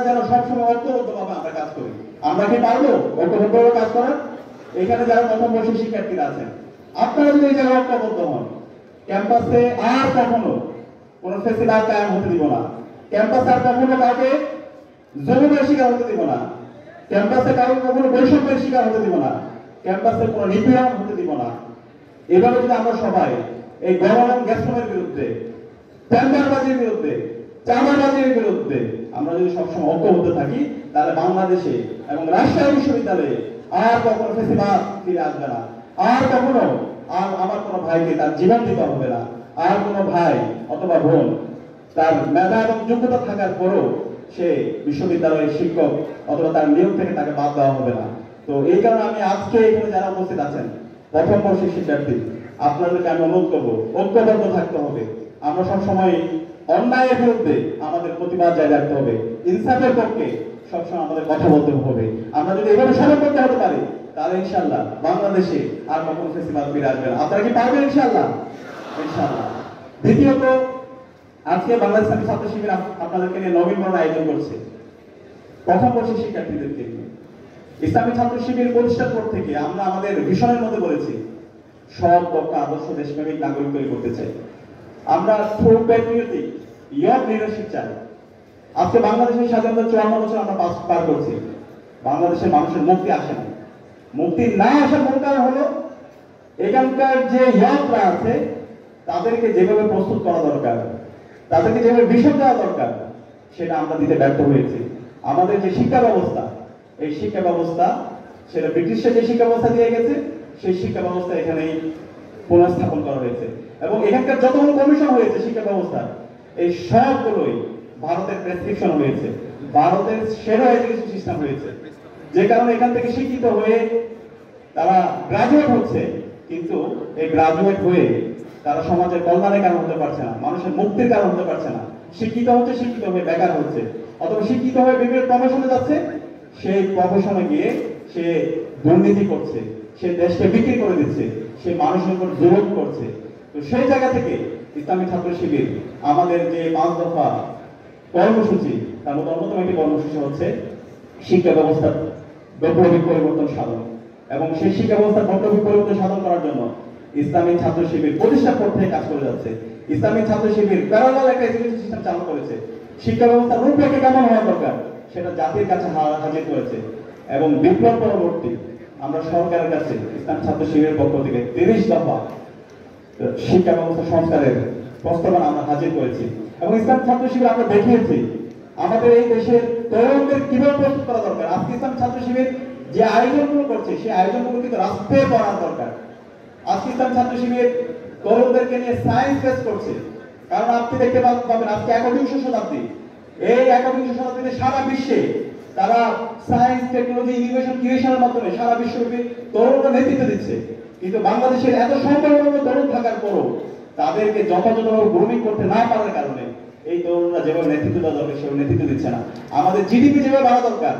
যেন সবসময় ঐক্যবদ্ধভাবে আমরা কাজ করি। আমরা কি পারবো ঐক্যবদ্ধভাবে কাজ করার? এখানে যারা প্রথম বর্ষের শিক্ষার্থীরা আছেন, আপনারা যদি এই জায়গায় ঐক্যবদ্ধ হন, ক্যাম্পাসে আর কখনো কোন ফেসিলিটি কায়েম হতে দিব না। ক্যাম্পাসে আর কখনো কাউকে জুলুমের শিকার হতে দিব না। ক্যাম্পাসে কাউকে কখনো বৈষম্যের শিকার হতে দিব না। ক্যাম্পাসে কোনো নিপীড়ন হতে দিব না। এভাবে যদি আমরা সবাই এই গরম গ্যাসমের বিরুদ্ধে, টেন্ডারবাজির বিরুদ্ধে, চাঁদাবাজির বিরুদ্ধে আমরা যদি সবসময় ঐক্যবদ্ধ থাকি, তাহলে বাংলাদেশে এবং রাজশাহী বিশ্ববিদ্যালয়ে আর কখনো ফেসিবাদ ফিরে আসবে না। আর কখনো আমার কোনো ভাইকে তার জীবন দিতে হবে না। আর কোনো ভাই অথবা বোন তার মেধা এবং যোগ্যতা থাকার পরও সে বিশ্ববিদ্যালয়ের শিক্ষক অথবা তার নিয়োগ থেকে তাকে বাদ দেওয়া হবে না। তো এই কারণে আমি আজকে এখানে যারা উপস্থিত আছেন প্রথম বর্ষের শিক্ষার্থী, আপনাদেরকে আমি অনুরোধ করবো ঐক্যবদ্ধ থাকতে হবে। আমরা সবসময় অন্যায়ের বিরুদ্ধে আমাদের প্রতিবাদ জারি রাখতে হবে, ইনসাফের পক্ষে সবসময় আমাদের কথা বলতে হবে। আমরা যদি এভাবে সমর্থন হতে পারি, তাহলে ইনশাআল্লাহ বাংলাদেশে আর কখনো ফেসিবাদ ফিরে আসবে না। আপনারা কি পারবেন ইনশাআল্লাহ? ইনশাআল্লাহ। দ্বিতীয়ত, আজকে বাংলাদেশ ইসলামী ছাত্র শিবির আপনাদেরকে নিয়ে নবীনবরণ আয়োজন করছে প্রথম বর্ষের শিক্ষার্থীদেরকে নিয়ে। ইসলামী ছাত্র শিবির প্রতিষ্ঠার পর থেকে আমরা আমাদের ভিশনের মধ্যে বলেছি সৎ, দক্ষ, আদর্শ দেশপ্রেমিক নাগরিক তৈরি করতে চাই। আমরা ট্রু প্যাট্রিয়টিক ইয়ং লিডারশিপ চাই। আজকে বাংলাদেশের স্বাধীনতা 54 বছর আমরা পার করছি। বাংলাদেশের মানুষের মুক্তি আসে না। মুক্তি না আসার মূল কারণ হলো এখানকার যে ইয়ংরা আছে তাদেরকে যেভাবে প্রস্তুত করা দরকার, তাদেরকে যেভাবে ভিশন দেওয়া দরকার, সেটা আমরা দিতে ব্যর্থ হয়েছি। আমাদের যে শিক্ষা ব্যবস্থা, এই শিক্ষা ব্যবস্থা সেটা ব্রিটিশরা যে শিক্ষা ব্যবস্থা দিয়ে গেছে, সেই শিক্ষা ব্যবস্থা এখানেই পুনঃস্থাপন করা হয়েছে। এবং এখানকার যতগুলো কমিশন হয়েছে শিক্ষা ব্যবস্থা, এই সবগুলোই ভারতের প্রেসক্রিপশন হয়েছে, ভারতের সেরা এডুকেশন সিস্টেম হয়েছে। যে কারণে এখান থেকে শিক্ষিত হয়ে তারা গ্রাজুয়েট হচ্ছে, কিন্তু এই গ্রাজুয়েট হয়ে তারা সমাজের কল্যাণের কারণ হতে পারছে না, মানুষের মুক্তির কারণ হতে পারছে না। শিক্ষিত হচ্ছে, শিক্ষিত হয়ে বেকার হচ্ছে, অথবা শিক্ষিত হয়ে বিভিন্ন প্রফেশনে যাচ্ছে, সেই প্রফেশনে গিয়ে সে দুর্নীতি করছে, সে দেশকে বিক্রি করে দিচ্ছে, সে মানুষের উপর জুলুম করছে। তো সেই জায়গা থেকে ইসলামী ছাত্র শিবির আমাদের যে 5 দফা কর্মসূচি, তার মধ্যে অন্যতম একটি কর্মসূচি হচ্ছে শিক্ষা ব্যবস্থার বৈপ্লবিক পরিবর্তন সাধন। এবং সেই শিক্ষা ব্যবস্থার বৈপ্লবিক পরিবর্তন সাধন করার জন্য ইসলামী ছাত্র শিবির প্রতিষ্ঠার পর থেকে কাজ করে যাচ্ছে। ইসলামী ছাত্র শিবির প্যারালাল একটা এডুকেশন সিস্টেম চালু করেছে। শিক্ষা ব্যবস্থার রূপরেখা কেমন হওয়া দরকার সেটা জাতির কাছে হাজির করেছে। এবং বিপ্লব পরবর্তী আমরা সরকারের কাছে ইসলামী ছাত্র শিবিরের পক্ষ থেকে 30 দফা শিক্ষা ব্যবস্থা সংস্কারের প্রস্তাবনা আমরা হাজির করেছি। এবং ইসলামী ছাত্র শিবির আমরা দেখিয়েছি আমাদের এই দেশের তরুণদের কিভাবে প্রস্তুত করা দরকার। আজকে ইসলামী ছাত্র শিবির যে আয়োজনগুলো করছে, সেই আয়োজনগুলো কিন্তু রাস্তায় পড়ার দরকার। আজকে ইসলামী ছাত্র শিবির তরুণদেরকে নিয়ে সায়েন্স ফেস্ট করছে। কারণ আপনি দেখতে পাবেন আজকে 21শ শতাব্দী, এই 21শ শতাব্দীতে সারা বিশ্বে তারা সায়েন্স, টেকনোলজি, ইনোভেশন, ক্রিয়েশনের মাধ্যমে সারা বিশ্বব্যাপী তরুণরা নেতৃত্ব দিচ্ছে। কিন্তু বাংলাদেশের এত সম্পন্ন তরুণ থাকার পরও তাদেরকে যথাযথভাবে গ্রুমিং করতে না পারার কারণে এই তরুণরা যেভাবে নেতৃত্ব দেওয়া দরকার সেভাবে নেতৃত্ব দিচ্ছে না। আমাদের জিডিপি যেভাবে বাড়া দরকার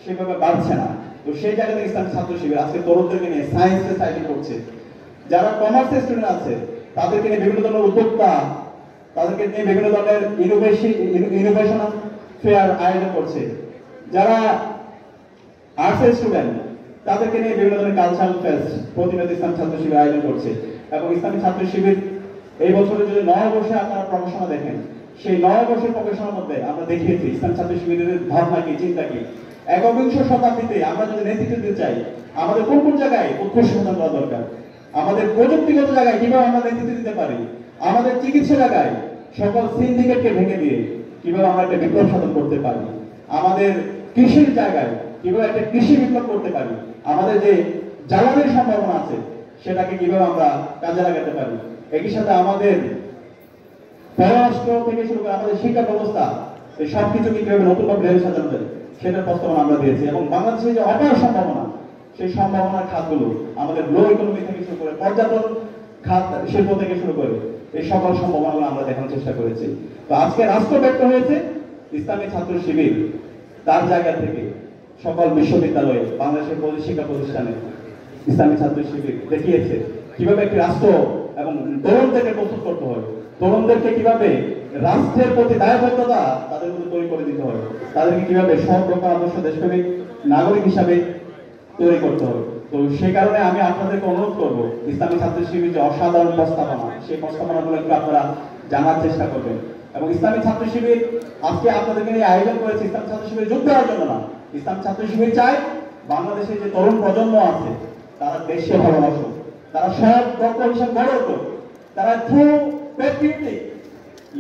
সেভাবে বাড়ছে না। তো সেই জায়গা থেকে ইসলামী ছাত্র শিবির আজকে তরুণদেরকে নিয়ে সায়েন্স ফেস্ট করছে। যারা কমার্সের স্টুডেন্ট আছে তাদেরকে নিয়ে বিভিন্ন ধরনের উদ্যোক্তা, তাদেরকে নিয়ে বিভিন্ন ধরনের ইনোভেশন ফেয়ার আয়োজন করছে। যারা আর্টসের স্টুডেন্ট তাদেরকে নিয়ে বিভিন্ন ধরনের কালচারাল ফেস্ট প্রতিনিয়ত ইসলামী ছাত্র শিবির আয়োজন করছে। এবং ইসলামী ছাত্র শিবির এই বছরে যদি 9 বর্ষে আপনারা প্রকাশনা দেখেন, সেই 9 বর্ষের প্রকাশনার মধ্যে আমরা দেখিয়েছি ইসলামী ছাত্র শিবিরের ভাবনা কি, চিন্তা কি। 21শ শতাব্দীতে আমরা যদি নেতৃত্ব দিতে চাই, আমাদের কোন কোন জায়গায় উৎকর্ষ সাধন করা দরকার, আমাদের প্রযুক্তিগত জায়গায় কিভাবে আমরা নেতৃত্ব দিতে পারি, আমাদের চিকিৎসা জায়গায় সকল সিন্ডিকেটকে ভেঙে দিয়ে কিভাবে আমরা একটা বিপ্লব সাধন করতে পারি, আমাদের কৃষির জায়গায় কিভাবে একটা কৃষি বিপ্লব করতে পারি, আমাদের যে জ্বালানির সম্ভাবনা আছে সেটাকে কিভাবে আমরা কাজে লাগাতে পারি। একই সাথে আমাদের পররাষ্ট্র থেকে শুরু করে আমাদের শিক্ষা ব্যবস্থা, এই সবকিছুকে কিভাবে নতুনভাবে ঢেলে সাজানো যায় সেটার প্রস্তাবনা আমরা দিয়েছি। এবং বাংলাদেশের যে অপার সম্ভাবনা, সেই সম্ভাবনার খাতগুলো আমাদের লো ইকোনমি থেকে শুরু করে পর্যটন খাত, শিল্প থেকে শুরু করে এই সকল সম্ভাবনাগুলো আমরা দেখানোর চেষ্টা করেছি। তো আজকে রাষ্ট্র ব্যর্থ হয়েছে, ইসলামী ছাত্র শিবির তার জায়গা থেকে সকল বিশ্ববিদ্যালয়ে, বাংলাদেশের শিক্ষা প্রতিষ্ঠানে ইসলামী ছাত্র শিবির দেখিয়েছে কিভাবে একটি রাষ্ট্র এবং তরুণদেরকে প্রস্তুত করতে হয়, তরুণদেরকে কিভাবে রাষ্ট্রের প্রতি দায়বদ্ধতা তাদের মধ্যে তৈরি করে দিতে হবে। তাদেরকে কিভাবে সদক্ষ আদর্শ দেশপ্রেমিক নাগরিক হিসাবে তৈরি করতে হবে। তো সেই কারণে আমি আপনাদেরকে অনুরোধ করব, ইসলামী ছাত্র শিবির যে অসাধারণ প্রস্তাবনা, সেই প্রস্তাবনাগুলো একটু আপনারা জানার চেষ্টা করবেন। এবং ইসলামী ছাত্র শিবির আজকে আপনাদেরকে নিয়ে আয়োজন করেছে ইসলামী ছাত্র শিবির যুদ্ধ দেওয়ার জন্য না। ইসলামী ছাত্র শিবির চায় বাংলাদেশের যে তরুণ প্রজন্ম আছে তারা দেশকে ভালোবাসুক, তারা সব দক্ষ হিসাবে গড়ে উঠুক, তারা ট্রু প্যাট্রিয়টিক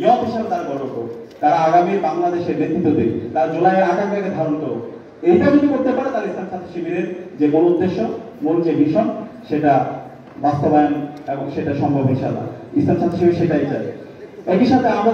ইয়ং হিসাবে তারা গড়ে উঠুক, তারা আগামী বাংলাদেশের নেতৃত্ব দিক, তারা জুলাইয়ের আকাঙ্ক্ষাকে ধারণ করুক। এইটা যদি করতে পারে তাহলে ইসলাম ছাত্র শিবিরের যে মূল উদ্দেশ্য, মূল যে মিশন, সেটা বাস্তবায়ন এবং সেটা সম্ভব ইনশাআল্লাহ। ইসলাম ছাত্র শিবির সেটাই চায়। একই সাথে আমরা